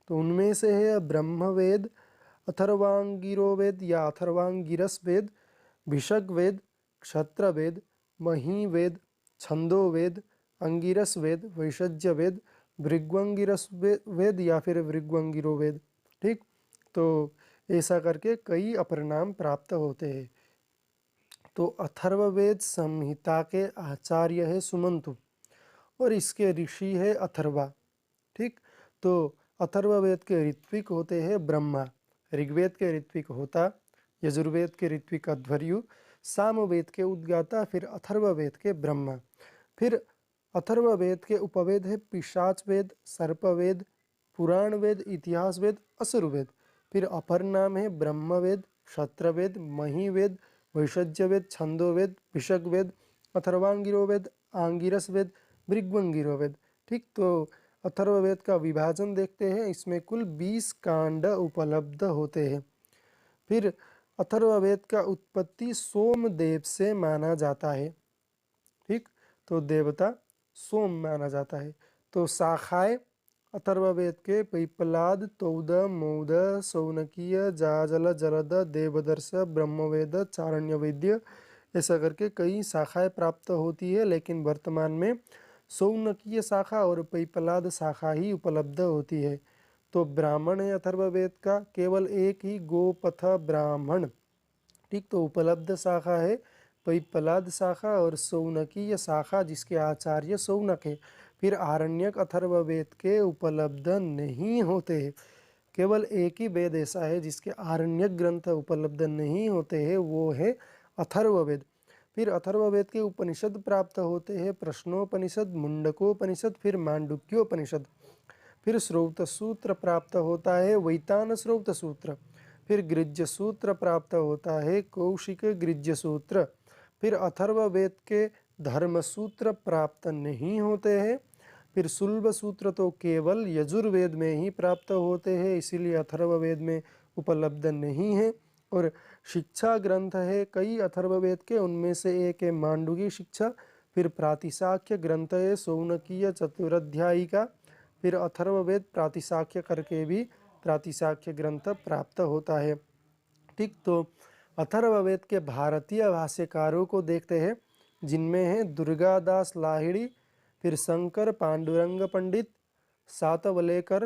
तो उनमें से है ब्रह्मवेद, अथर्वांगिरो वेद या अथर्वांगिरस वेद, भिषग वेद, क्षत्र वेद, मही वेद, छंदो वेद, अंगिरस वेद, वैषज्य वेद, भृग्वंगिरस वेद या फिर भृग्वंगिरो वेद। ठीक, तो ऐसा करके कई अपर नाम प्राप्त होते हैं। तो अथर्ववेद संहिता के आचार्य है सुमंतु और इसके ऋषि है अथर्वा। ठीक, तो अथर्ववेद के ऋत्विक होते हैं ब्रह्मा, ऋग्वेद के ऋत्विक होता, यजुर्वेद के ऋत्विक अध्वर्यु, सामवेद के उद्गाता, फिर अथर्ववेद के ब्रह्मा। फिर अथर्ववेद के उपवेद है पिशाच वेद, सर्पवेद, पुराण वेद, इतिहास वेद, असुरवेद। फिर अपर नाम है ब्रह्मवेद, क्षत्रवेद, महीवेद, वैषज्य वेद, छंदोवेद, भिषग वेद, अथर्वांगिरो वेद, आंगिरस वेद, भृग्वंगिरो वेद। ठीक, तो अथर्ववेद का विभाजन देखते हैं, इसमें कुल 20 कांड उपलब्ध होते हैं। फिर अथर्ववेद का उत्पत्ति सोमदेव से माना जाता है। ठीक, तो देवता सोम माना जाता है। तो शाखाएं अथर्ववेद के पिप्पलाद, तौद, मौद, शौनकीय, जाजल, जलद, देवदर्श, ब्रह्मवेद, चारण्य वैद्य, ऐसा करके कई शाखाएं प्राप्त होती है, लेकिन वर्तमान में शौनकीय शाखा और पैपलाद शाखा ही उपलब्ध होती है। तो ब्राह्मण है अथर्ववेद का केवल एक ही, गोपथ ब्राह्मण। ठीक, तो उपलब्ध शाखा है पैपलाद शाखा और शौनकीय शाखा, जिसके आचार्य शौनक है। फिर आरण्यक अथर्ववेद के उपलब्ध नहीं होते हैं। केवल एक ही वेद ऐसा है जिसके आरण्यक ग्रंथ उपलब्ध नहीं होते हैं, वो है अथर्ववेद। फिर अथर्ववेद के उपनिषद प्राप्त होते हैं, प्रश्नोपनिषद, मुंडकोपनिषद, फिर मांडुक्योपनिषद। फिर श्रौत सूत्र प्राप्त होता है, वैतान श्रौत सूत्र। फिर गृह्य सूत्र प्राप्त होता है, कौशिक गृह्य सूत्र। फिर अथर्ववेद के धर्म सूत्र प्राप्त नहीं होते हैं। फिर सुलभ सूत्र तो केवल यजुर्वेद में ही प्राप्त होते हैं, इसीलिए अथर्ववेद में उपलब्ध नहीं है। और शिक्षा ग्रंथ है कई अथर्ववेद के, उनमें से एक है मांडुकी शिक्षा। फिर प्रातिशाख्य ग्रंथ है शौनकीय चतुराध्यायी का। फिर अथर्ववेद प्रातिशाख्य करके भी प्रातिशाख्य ग्रंथ प्राप्त होता है। ठीक, तो अथर्ववेद के भारतीय भाष्यकारों को देखते हैं, जिनमें हैं दुर्गादास लाहिड़ी, फिर शंकर पांडुरंग पंडित, सातवलेकर,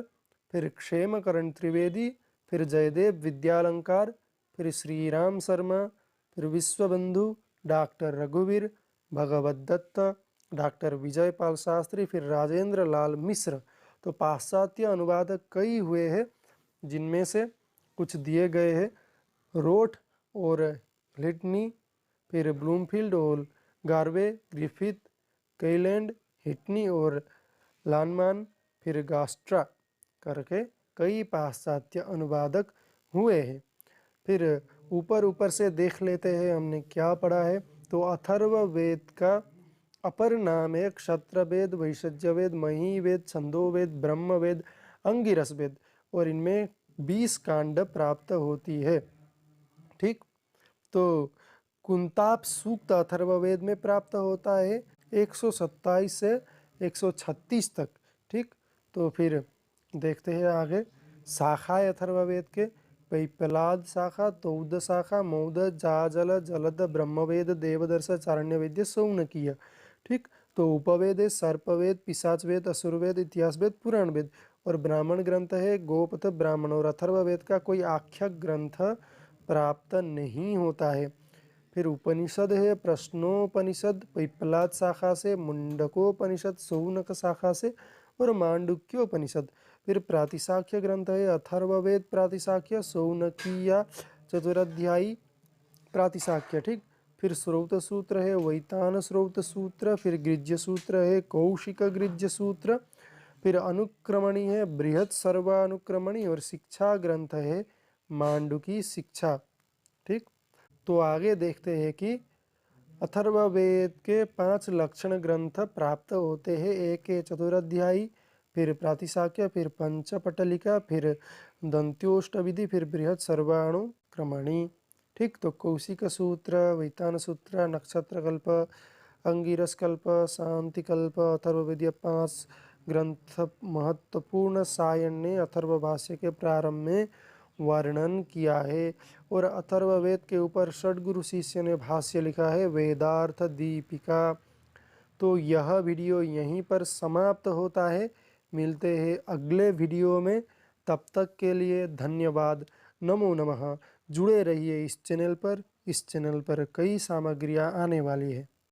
फिर क्षेमकरण त्रिवेदी, फिर जयदेव विद्यालंकार, फिर श्रीराम शर्मा, फिर विश्वबंधु, डॉक्टर रघुवीर, भगवत दत्त, डॉक्टर विजयपाल शास्त्री, फिर राजेंद्र लाल मिश्र। तो पाश्चात्य अनुवादक कई हुए हैं, जिनमें से कुछ दिए गए हैं रोट और लिटनी, फिर ब्लूमफील्ड और गार्वे, ग्रिफिथ, कैलैंड, हिटनी और लानमान, फिर गास्ट्रा करके कई पाश्चात्य अनुवादक हुए हैं। फिर ऊपर ऊपर से देख लेते हैं हमने क्या पढ़ा है। तो अथर्ववेद का अपर नाम है क्षत्रवेद, वैशज्यवेद, महीवेद, छंदोवेद, ब्रह्मवेद, अंगिरस वेद, और इनमें 20 कांड प्राप्त होती है। ठीक, तो कुंताप सूक्त अथर्ववेद में प्राप्त होता है 127 से 136 तक। ठीक, तो फिर देखते हैं आगे शाखाएं अथर्ववेद के। पैपलाद शाखा, तौद शाखा, मौद, जाजल, जलद, ब्रह्मवेद, देवदर्श, चारण्यवेद्य, शौनकीय। ठीक, तो उपवेद है सर्पवेद, पिशाचवेद, असुरवेद, इतिहासवेद, पुराण वेद। और ब्राह्मण ग्रंथ है गोपथ ब्राह्मण। और अथर्ववेद का कोई आख्यक ग्रंथ प्राप्त नहीं होता है। फिर उपनिषद है प्रश्नोपनिषद पैपलाद शाखा से, मुंडकोपनिषद शौनक शाखा से, और मांडुक्योपनिषद। फिर प्रातिशाख्य ग्रंथ है अथर्ववेद प्रातिशाख्य, शौनकीय चतुराध्यायी प्रातिशाख्य। ठीक, फिर श्रौत सूत्र है वैतान श्रौत सूत्र। फिर गृह्य सूत्र है कौशिक गृह्य सूत्र। फिर अनुक्रमणी है बृहत् सर्वानुक्रमणी। और शिक्षा ग्रंथ है मांडुकी शिक्षा। ठीक, तो आगे देखते हैं कि अथर्ववेद के 5 लक्षण ग्रंथ प्राप्त होते हैं। एक है चतुराध्यायी, फिर प्रातिशाख्य, फिर पंचपटलिका, फिर दंत्योष्टविधि, फिर बृहत् सर्वानुक्रमणी। ठीक, तो कौशिक सूत्र, वैतान सूत्र, नक्षत्रकल्प, अंगिरसकल्प, शांतिकल्प, अथर्ववेदीय 5 ग्रंथ महत्वपूर्ण सायण ने अथर्व भाष्य के प्रारंभ में वर्णन किया है। और अथर्ववेद के ऊपर षड्गुरु शिष्य ने भाष्य लिखा है वेदार्थ दीपिका। तो यह वीडियो यहीं पर समाप्त होता है। मिलते हैं अगले वीडियो में, तब तक के लिए धन्यवाद। नमो नमः। जुड़े रहिए इस चैनल पर कई सामग्रियाँ आने वाली है।